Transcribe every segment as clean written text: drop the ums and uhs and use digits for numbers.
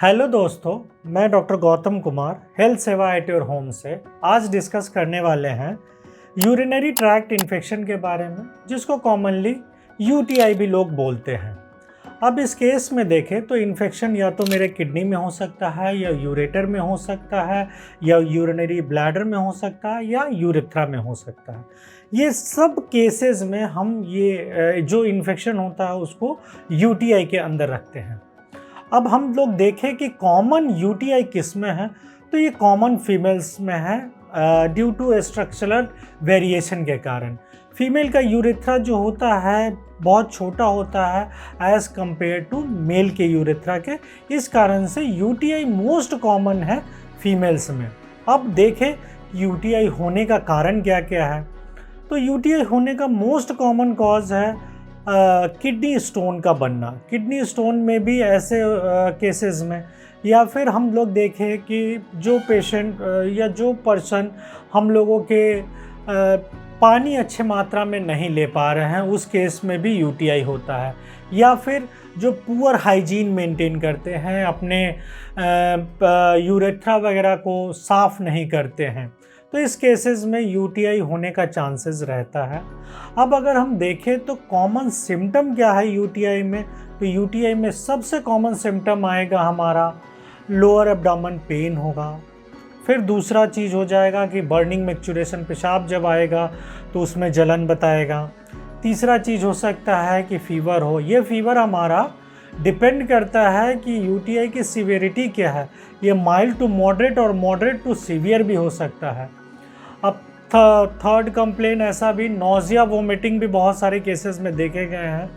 Hello दोस्तों, मैं doctor Gautam Kumar health सेवा एट योर होम से आज डिस्कस करने वाले हैं यूरिनरी ट्रैक्ट इन्फेक्शन के बारे में, जिसको कॉमनली यूटीआई भी लोग बोलते हैं। अब इस केस में देखें तो इन्फेक्शन या तो मेरे किडनी में हो सकता है, या यूरेटर में हो सकता है, या यूरिनरी ब्लैडर में हो सकता है, या यूरेथ्रा में हो सकता है। ये सब केसेस में हम ये जो इन्फेक्शन होता है उसको यूटीआई के अंदर रखते हैं। अब हम लोग देखें कि कॉमन यूटीआई किस में है, तो ये कॉमन फीमेल्स में है ड्यू टू स्ट्रक्चरल वेरिएशन के कारण। फीमेल का यूरेथ्रा जो होता है बहुत छोटा होता है एज़ कम्पेयर टू मेल के यूरेथ्रा के, इस कारण से यूटीआई मोस्ट कॉमन है फीमेल्स में। अब देखें यूटीआई होने का कारण क्या क्या है। तो यूटीआई होने का मोस्ट कॉमन कॉज है किडनी स्टोन का बनना। किडनी स्टोन में भी ऐसे केसेस में, या फिर हम लोग देखें कि जो पेशेंट या जो पर्सन हम लोगों के पानी अच्छे मात्रा में नहीं ले पा रहे हैं, उस केस में भी यूटीआई होता है। या फिर जो पुअर हाइजीन मेंटेन करते हैं, अपने यूरेथ्रा वगैरह को साफ़ नहीं करते हैं, तो इस केसेस में यूटीआई होने का चांसेस रहता है। अब अगर हम देखें तो कॉमन सिम्टम क्या है यूटीआई में, तो यूटीआई में सबसे कॉमन सिम्टम आएगा हमारा लोअर एब्डोमेन पेन होगा। फिर दूसरा चीज़ हो जाएगा कि बर्निंग मैक्चुरेशन, पेशाब जब आएगा तो उसमें जलन बताएगा। तीसरा चीज़ हो सकता है कि फ़ीवर हो। ये फ़ीवर हमारा डिपेंड करता है कि यूटीआई की सीवियरिटी क्या है। ये माइल्ड टू मॉडरेट और मॉडरेट टू सीवियर भी हो सकता है। अब थर्ड कंप्लेन ऐसा भी नोज़िया वोमिटिंग भी बहुत सारे केसेस में देखे गए हैं।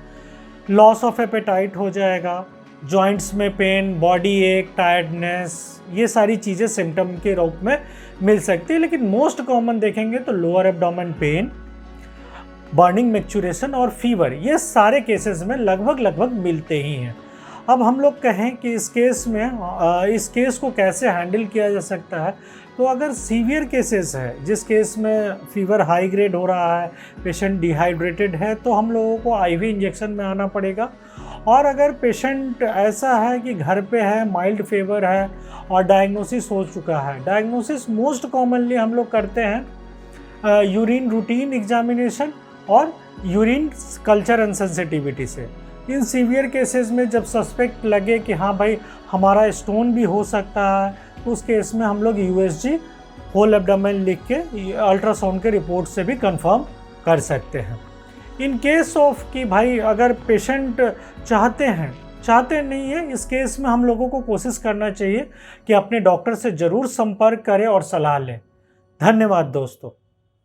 लॉस ऑफ एपेटाइट हो जाएगा, जॉइंट्स में पेन, बॉडी एक, टायर्डनेस, ये सारी चीज़ें सिम्टम के रूप में मिल सकती है। लेकिन मोस्ट कॉमन देखेंगे तो लोअर एब्डोमेन पेन, बर्निंग मैक्चुरेशन और फीवर, ये सारे केसेस में लगभग मिलते ही हैं। अब हम लोग कहें कि इस केस को कैसे हैंडल किया जा सकता है, तो अगर सीवियर केसेस है, जिस केस में फीवर हाई ग्रेड हो रहा है, पेशेंट डिहाइड्रेटेड है, तो हम लोगों को आईवी इंजेक्शन में आना पड़ेगा। और अगर पेशेंट ऐसा है कि घर पे है, माइल्ड फीवर है और डायग्नोसिस हो चुका है, डायग्नोसिस मोस्ट कॉमनली हम लोग करते हैं यूरिन रूटीन एग्जामिनेशन और यूरिन कल्चर अनसेंसिटिविटी से। इन सीवियर केसेस में जब सस्पेक्ट लगे कि हाँ भाई हमारा स्टोन भी हो सकता है, तो उस केस में हम लोग यूएसजी होल एब्डोमेन लिख के अल्ट्रासाउंड के रिपोर्ट से भी कंफर्म कर सकते हैं। इन केस ऑफ कि भाई अगर पेशेंट चाहते नहीं है, इस केस में हम लोगों को कोशिश करना चाहिए कि अपने डॉक्टर से ज़रूर संपर्क करें और सलाह लें। धन्यवाद दोस्तों।